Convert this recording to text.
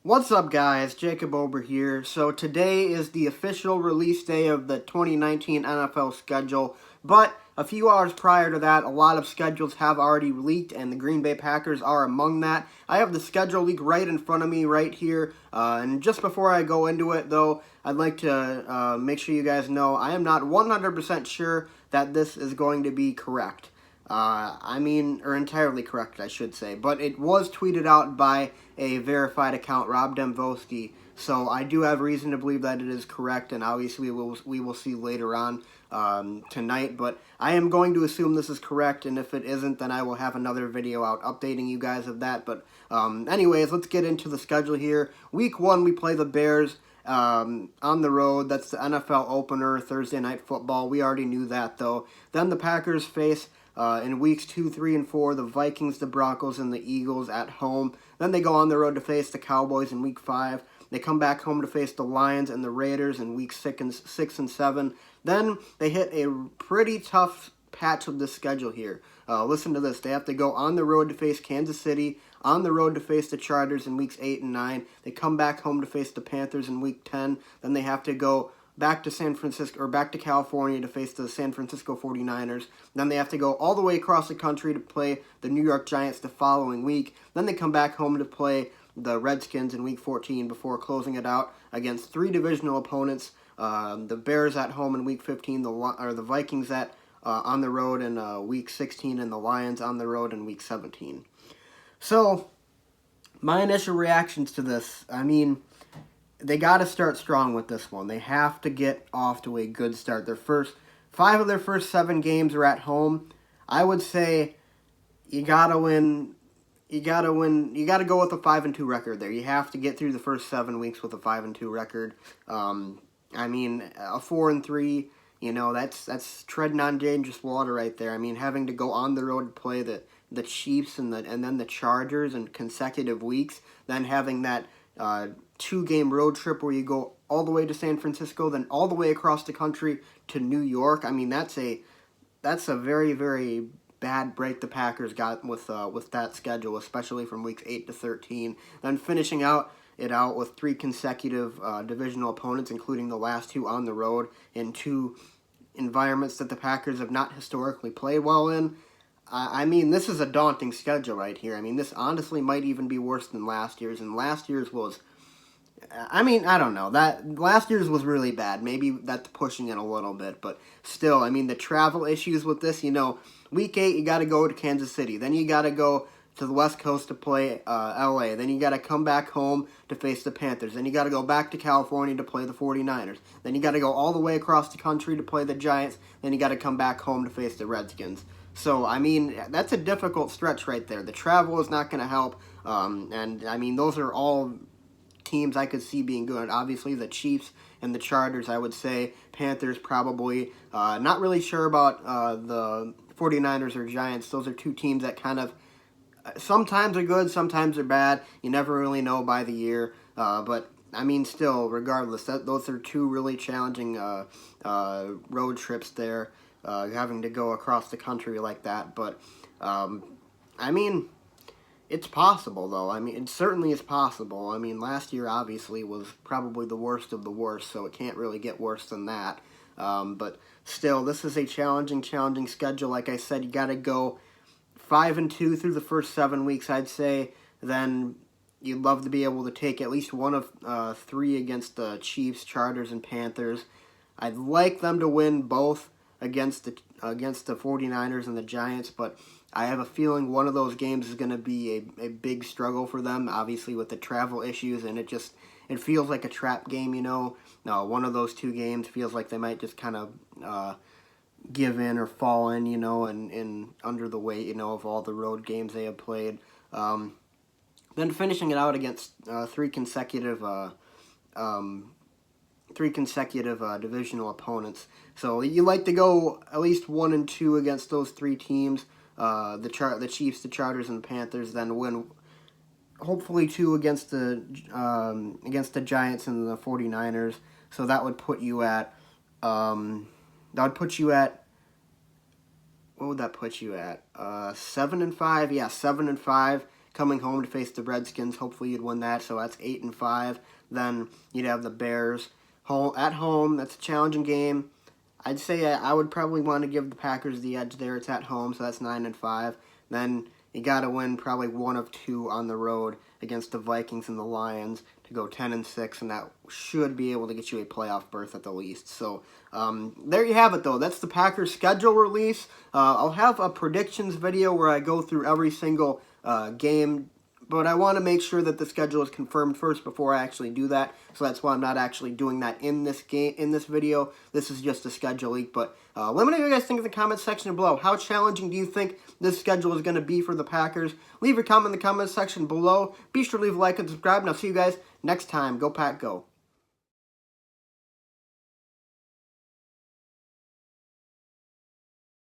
What's up, guys? Jacob Ober here. So today is the official release day of the 2019 NFL schedule, but a few hours prior to that, a lot of schedules have already leaked, and the Green Bay Packers are among that. I have the schedule leak right in front of me right here, and just before I go into it, though, I'd like to make sure you guys know I am not 100% sure that this is going to be correct. Or entirely correct, I should say. But it was tweeted out by a verified account, Rob Demvoski. So I do have reason to believe that it is correct, and obviously we will see later on tonight. But I am going to assume this is correct, and if it isn't, then I will have another video out updating you guys of that. But anyways, let's get into the schedule here. Week 1, we play the Bears. On the road. That's the NFL opener, Thursday Night Football. We already knew that, though. Then the Packers face, in weeks 2, 3, and 4, the Vikings, the Broncos, and the Eagles at home. Then they go on the road to face the Cowboys in week 5. They come back home to face the Lions and the Raiders in weeks 6 and 7. Then they hit a pretty tough patch of the schedule here. Listen to this. They have to go on the road to face Kansas City, on the road to face the Chargers in weeks 8 and 9. They come back home to face the Panthers in week 10. Then they have to go back to San Francisco, or back to California to face the San Francisco 49ers. Then they have to go all the way across the country to play the New York Giants the following week. Then they come back home to play the Redskins in week 14 before closing it out against 3 divisional opponents. The Bears at home in week 15, the Vikings on the road in week 16, and the Lions on the road in week 17. So, my initial reactions to this, they got to start strong with this one. They have to get off to a good start. 5 of their first 7 games are at home. I would say you got to win. You got to win. You got to go with a 5-2 record there. You have to get through the first 7 weeks with a 5-2 record. A 4-3. That's treading on dangerous water right there. Having to go on the road to play the Chiefs and then the Chargers in consecutive weeks, then having that 2-game road trip where you go all the way to San Francisco, then all the way across the country to New York. That's a very, very bad break the Packers got with that schedule, especially from weeks 8 to 13. Then finishing it out with 3 consecutive divisional opponents, including the last 2 on the road in 2 environments that the Packers have not historically played well in. This is a daunting schedule right here. This honestly might even be worse than last year's, and last year's was, I don't know. Last year's was really bad. Maybe that's pushing it a little bit, but still, the travel issues with this, week 8, you got to go to Kansas City. Then you got to go to the West Coast to play LA. Then you got to come back home to face the Panthers. Then you got to go back to California to play the 49ers. Then you got to go all the way across the country to play the Giants. Then you got to come back home to face the Redskins. So, that's a difficult stretch right there. The travel is not going to help. Those are all teams I could see being good. Obviously, the Chiefs and the Chargers, I would say. Panthers, probably. Not really sure about the 49ers or Giants. Those are 2 teams that kind of sometimes are good, sometimes are bad. You never really know by the year. But still, regardless, those are 2 really challenging road trips there, having to go across the country like that. But, it's possible, though. It certainly is possible. Last year, obviously, was probably the worst of the worst, so it can't really get worse than that. But still, this is a challenging schedule. Like I said, you got to go 5-2 through the first 7 weeks, I'd say. Then you'd love to be able to take at least one of 3 against the Chiefs, Chargers, and Panthers. I'd like them to win both against the 49ers and the Giants, but I have a feeling one of those games is going to be a big struggle for them, obviously with the travel issues, and it feels like a trap game, one of those 2 games feels like they might just kind of give in or fall in, and under the weight, of all the road games they have played. Then finishing it out against 3 consecutive divisional opponents. So you like to go at least 1-2 against those 3 teams, the Chiefs, the Chargers, and the Panthers. Then win hopefully 2 against the Giants and the 49ers. So that would put you at what would that put you at? 7-5. Yeah, 7-5. coming home to face the Redskins. Hopefully you'd win that, so that's 8-5. Then you'd have the Bears at home. That's a challenging game. I'd say I would probably want to give the Packers the edge there. It's at home, so that's 9-5. Then you got to win probably one of two on the road against the Vikings and the Lions to go 10-6, and that should be able to get you a playoff berth at the least. So there you have it, though. That's the Packers schedule release. I'll have a predictions video where I go through every single game, but I want to make sure that the schedule is confirmed first before I actually do that. So that's why I'm not actually doing that in this video. This is just a schedule leak. But let me know what you guys think in the comments section below. How challenging do you think this schedule is going to be for the Packers? Leave your comment in the comments section below. Be sure to leave a like and subscribe, and I'll see you guys next time. Go Pack, go.